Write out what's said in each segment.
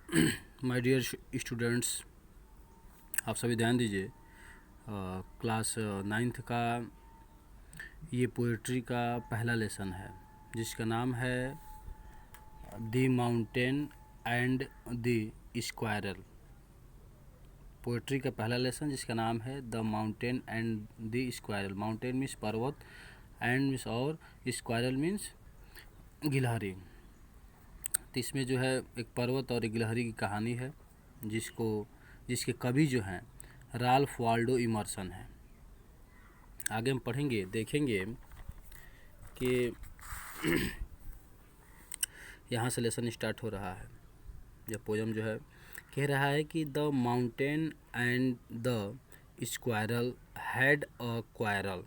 My dear students, आप सभी ध्यान दीजिए। क्लास नाइन्थ का ये पोइट्री का पहला लेसन है जिसका नाम है the mountain and the squirrel. Poetry का पहला लेसन जिसका नाम है the mountain and the squirrel. Mountain means पर्वत, एंड मीन्स और, स्क्वायरल मीन्स गिलहरी। तो इसमें जो है एक पर्वत और एक गिलहरी की कहानी है जिसके कवि जो हैं राल्फ वाल्डो इमर्सन है। आगे हम पढ़ेंगे, देखेंगे कि यहाँ से लेसन स्टार्ट हो रहा है। जब पोयम जो है कह रहा है कि the mountain and the squirrel had a quarrel.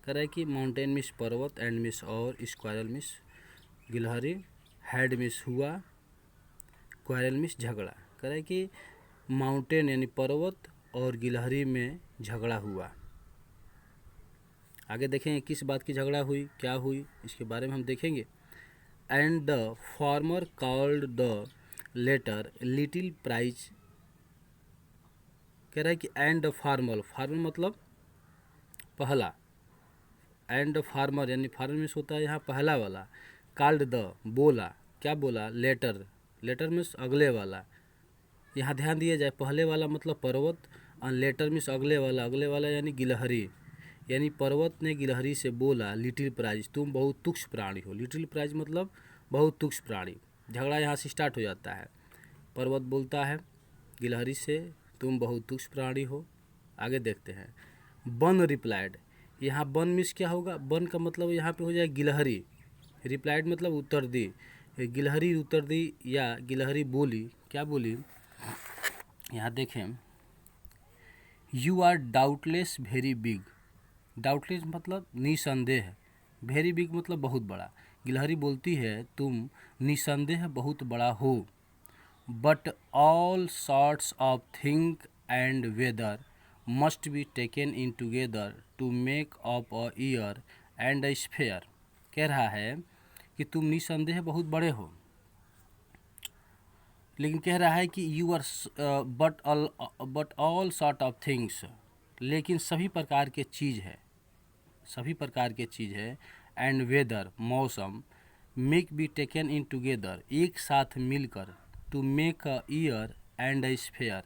कह रहा है कि माउंटेन मिस पर्वत, एंड मिस और, स्क्वायरल मिस गिलहरी, हैड मिस हुआ, क्वायरल मिस झगड़ा। कह रहा है कि माउंटेन यानी पर्वत और गिलहरी में झगड़ा हुआ। आगे देखेंगे किस बात की झगड़ा हुई, क्या हुई, इसके बारे में हम देखेंगे। And the former called the latter little prize. कह रहा है कि एंड द फार्मर, फार्मर मतलब पहला, एंड फार्मर यानी फार्मर मीन्स होता है यहाँ पहला वाला। कॉल्ड द बोला, क्या बोला, लेटर, लेटर मीन्स अगले वाला। यहाँ ध्यान दिया जाए, पहले वाला मतलब पर्वत और लेटर मीन्स अगले वाला यानी गिलहरी। यानी पर्वत ने गिलहरी से बोला लिटिल प्राइज, तुम बहुत तुच्छ प्राणी हो। लिटिल प्राइज मतलब बहुत तुच्छ प्राणी। झगड़ा यहाँ से स्टार्ट हो जाता है। पर्वत बोलता है गिलहरी से तुम बहुत तुच्छ प्राणी हो। आगे देखते हैं। वन रिप्लाइड, यहाँ वन मीन्स क्या होगा, वन का मतलब यहाँ पे हो जाए गिलहरी। रिप्लाइड मतलब उत्तर दी। गिलहरी उत्तर दी या गिलहरी बोली, क्या बोली, यहाँ देखें, you are doubtless very big. Doubtless मतलब निसंदेह, वेरी बिग मतलब बहुत बड़ा। गिलहरी बोलती है तुम निसंदेह बहुत बड़ा हो। But all sorts of things and weather must be taken in together to make up a year and a sphere. कह रहा है कि तुम निसंदेह बहुत बड़े हो, लेकिन कह रहा है कि you are but all sort of things, लेकिन सभी प्रकार के चीज़ है, सभी प्रकार के चीज़ है। एंड वेदर मौसम, make be taken in together एक साथ मिलकर, to make a year and a sphere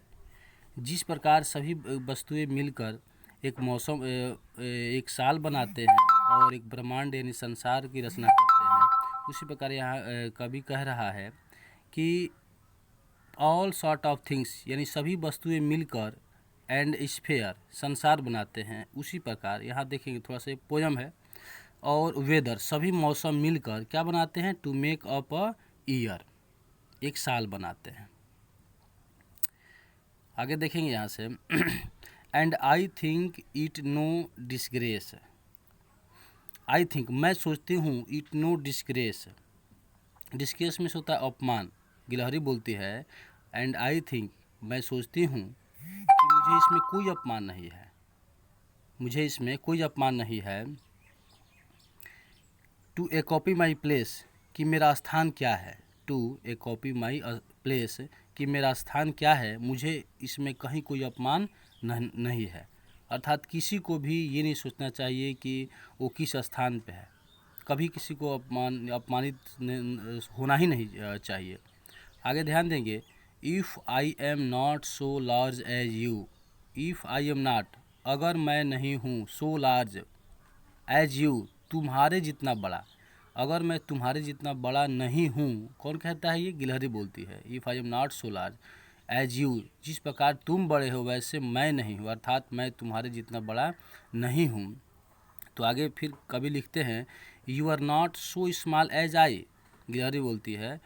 जिस प्रकार सभी वस्तुएं मिलकर एक मौसम एक साल बनाते हैं और एक ब्रह्मांड यानी संसार की रचना करते हैं, उसी प्रकार यहाँ कवि कह रहा है कि ऑल सॉर्ट ऑफ थिंग्स यानी सभी वस्तुएं मिलकर एंड स्फेयर संसार बनाते हैं। उसी प्रकार यहाँ देखेंगे थोड़ा सा पोयम है। और वेदर सभी मौसम मिलकर क्या बनाते हैं, to make up a year एक साल बनाते हैं। आगे देखेंगे यहाँ से and I think it no disgrace. I think मैं सोचती हूँ, इट नो डिस्ग्रेस, डिस्ग्रेस में होता है अपमान। गिलहरी बोलती है एंड आई थिंक मैं सोचती हूँ कि मुझे इसमें कोई अपमान नहीं है, मुझे इसमें कोई अपमान नहीं है। To occupy my place कि मेरा स्थान क्या है, to occupy my place कि मेरा स्थान क्या है, मुझे इसमें कहीं कोई अपमान नहीं है। अर्थात किसी को भी ये नहीं सोचना चाहिए कि वो किस स्थान पे है। कभी किसी को अपमानित होना ही नहीं चाहिए। आगे ध्यान देंगे। If I am not so large as you, if I am not अगर मैं नहीं हूँ, सो लार्ज एज यू तुम्हारे जितना बड़ा, अगर मैं तुम्हारे जितना बड़ा नहीं हूँ। कौन कहता है ये, गिलहरी बोलती है। If I am not so large as you, जिस प्रकार तुम बड़े हो वैसे मैं नहीं हूँ, अर्थात मैं तुम्हारे जितना बड़ा नहीं हूँ। तो आगे फिर कवि लिखते हैं you are not so small as I. गिलहरी बोलती है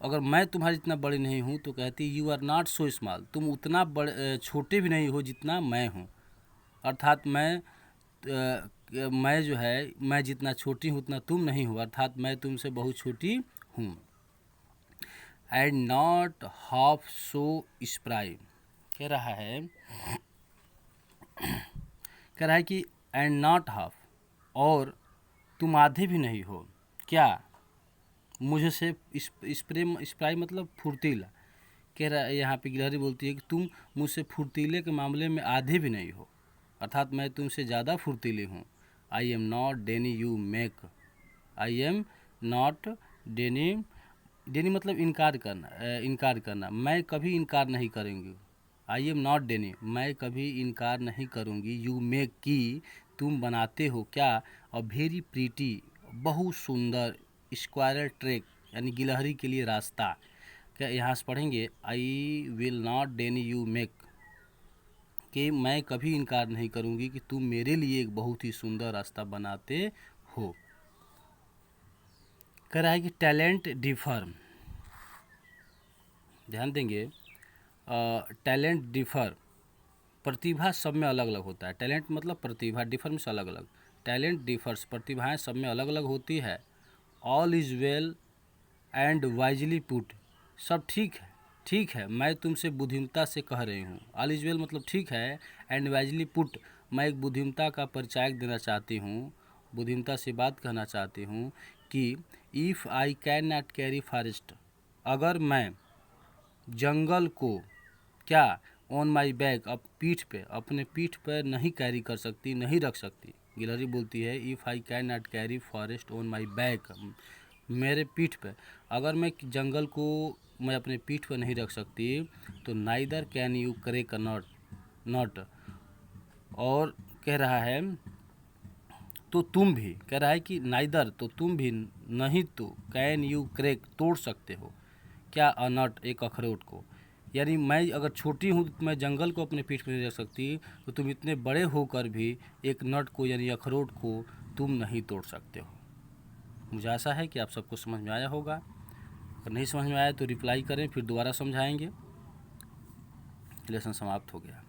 अगर मैं तुम्हारे जितना बड़ी नहीं हूँ, तो कहती you are not so small, तुम उतना बड़े छोटे भी नहीं हो जितना मैं हूँ। अर्थात मैं जो है, मैं जितना छोटी हूँ उतना तुम नहीं हो, अर्थात मैं तुमसे बहुत छोटी हूँ। And not half so spry, कह रहा है कि एंड नॉट हाफ और तुम आधे भी नहीं हो, क्या, मुझे से स्प्राई मतलब फुर्तीला, कह रहा है यहाँ पे गिलहरी बोलती है कि तुम मुझसे फुर्तीले के मामले में आधे भी नहीं हो, अर्थात मैं तुमसे ज़्यादा फुर्तीली हूँ। I am not deny you make, I am not deny, deny मतलब इनकार करना, इनकार करना, मैं कभी इनकार नहीं करूँगी। आई एम नॉट डेनी, मैं कभी इनकार नहीं करूँगी। यू मेक की तुम बनाते हो क्या, और वेरी प्रीटी बहुत सुंदर, स्क्वायरल ट्रैक यानी गिलहरी के लिए रास्ता। क्या यहाँ से पढ़ेंगे, I will not deny you make, कि मैं कभी इनकार नहीं करूँगी कि तुम मेरे लिए एक बहुत ही सुंदर रास्ता बनाते हो। कह रहा है कि टैलेंट डिफर, ध्यान देंगे, टैलेंट डिफर, प्रतिभा सब में अलग अलग होता है। टैलेंट मतलब प्रतिभा, डिफर में अलग अलग, टैलेंट डिफर्स, प्रतिभाएं सब में अलग अलग होती है। All is well and wisely put, सब ठीक है, ठीक है, मैं तुमसे बुद्धिमता से कह रही हूँ। ऑल इज़ वेल मतलब ठीक है, एंड वाइजली पुट मैं एक बुद्धिमता का परिचय देना चाहती हूँ, बुद्धिमता से बात कहना चाहती हूँ कि if I can not carry forest, अगर मैं जंगल को क्या ऑन माई बैक, अब पीठ पे, अपने पीठ पर नहीं कैरी कर सकती, नहीं रख सकती। गिलहरी बोलती है if I can not carry forest on my back, मेरे पीठ पे, अगर मैं जंगल को मैं अपने पीठ पर नहीं रख सकती, तो neither can you crack not, not, और कह रहा है तो तुम भी, कह रहा है कि नाइदर तो तुम भी, नहीं तो कैन यू क्रैक तोड़ सकते हो क्या, अ नट एक अखरोट को, यानी मैं अगर छोटी हूँ तो मैं जंगल को अपने पीठ पर नहीं रख सकती, तो तुम इतने बड़े होकर भी एक नट को यानी अखरोट को तुम नहीं तोड़ सकते हो। मुझे आशा है कि आप सबको समझ में आया होगा, अगर नहीं समझ में आया तो रिप्लाई करें, फिर दोबारा समझाएंगे। लेसन समाप्त हो गया।